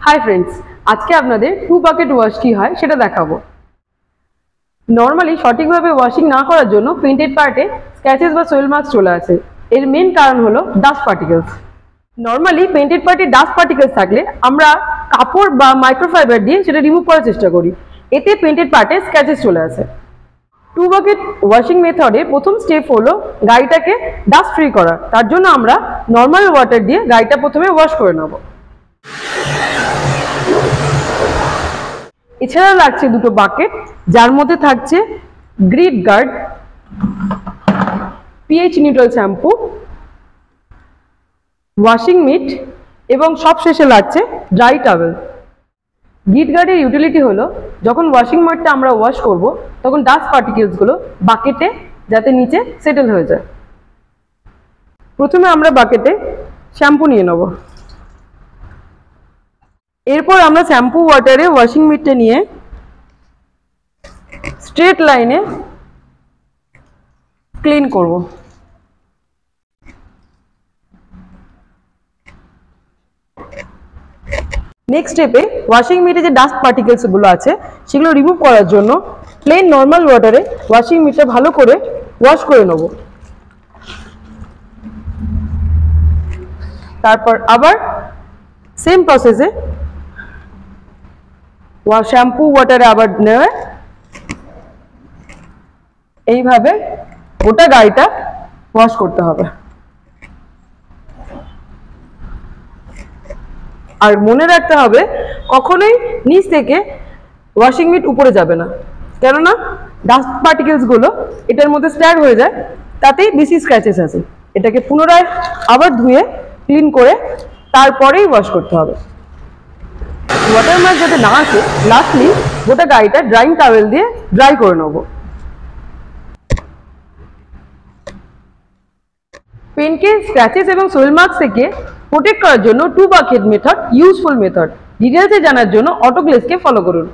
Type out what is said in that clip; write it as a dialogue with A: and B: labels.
A: Hi friends आज के आपनादेर टू बाकेट वाश की है सेटा देखाबो। नर्माली सठिक भावे वाशिंग ना करार जोन्नो पेंटेड पार्टे स्क्रैचेस बा सोइल मार्क्स चले आसे। एर मेन कारण हलो डास्ट पार्टिकल्स। नर्माली पेंटेड पार्टे डास्ट पार्टिकल्स थाकले आमरा कापड़ बा माइक्रोफाइबार दिए सेटा रिमुव करार चेष्टा करी, एते पेंटेड पार्टे स्क्रैचेस चले आसे। टू बाकेट वाशिंग मेथडे प्रथम स्टेप हलो गाड़ीटाके डास्ट फ्री करा। तार जोन्नो आमरा नर्माल वाटार दिए गाड़ीटा प्रथमे वाश करे नेब। এছাড়া লাগছে দুটো বাকেট যার মধ্যে থাকছে grit guard, pH neutral shampoo, washing mitt এবং সবশেষে লাগছে ড্রাই টাওয়েল। গ্রিড গার্ডের ইউটিলিটি হলো যখন ওয়াশিং মাটটা আমরা ওয়াশ করব তখন ডাস্ট পার্টিকেলসগুলো বাকেটে যাতে নিচে সেটেল হয়ে যায়। প্রথমে আমরা বাকেটে শ্যাম্পু নিয়ে নেব। এরপর আমরা শ্যাম্পু ওয়াটারে ওয়াশিং মিটটা নিয়ে স্ট্রেট লাইনে ক্লিন করব। নেক্সট স্টেপে ওয়াশিং মিটে যে ডাস্ট পার্টিকেলস গুলো আছে সেগুলো রিমুভ করার জন্য প্লেন নর্মাল ওয়াটারে ওয়াশিং মিটটা ভালো করে ওয়াশ করে নেব। তারপর আবার সেম প্রসেসে শ্যাম্পু ওয়াটারে আবার নেবে, এইভাবে গোটা গাড়িটা ওয়াশ করতে হবে। আর মনে রাখতে হবে কখনোই নিচ থেকে ওয়াশিং মিট উপরে যাবে না, কেননা ডাস্ট পার্টিকেলস গুলো এটার মধ্যে স্ট্যাগ হয়ে যায়, তাতেই বেশি স্ক্র্যাচেস আছে। এটাকে পুনরায় আবার ধুয়ে ক্লিন করে তারপরেই ওয়াশ করতে হবে। ওয়াটার মার্ক যাতে না আসে লাস্টলি গোটা গাড়িটা ড্রাইং টাওয়েল দিয়ে ড্রাই করে নেব। পেনকে স্ক্র্যাচেস এবং সোয়েল মার্কস থেকে প্রোটেক্ট করার জন্য two bucket method useful method. ডিটেলসে জানার জন্য অটোক্লেসকে ফলো করুন।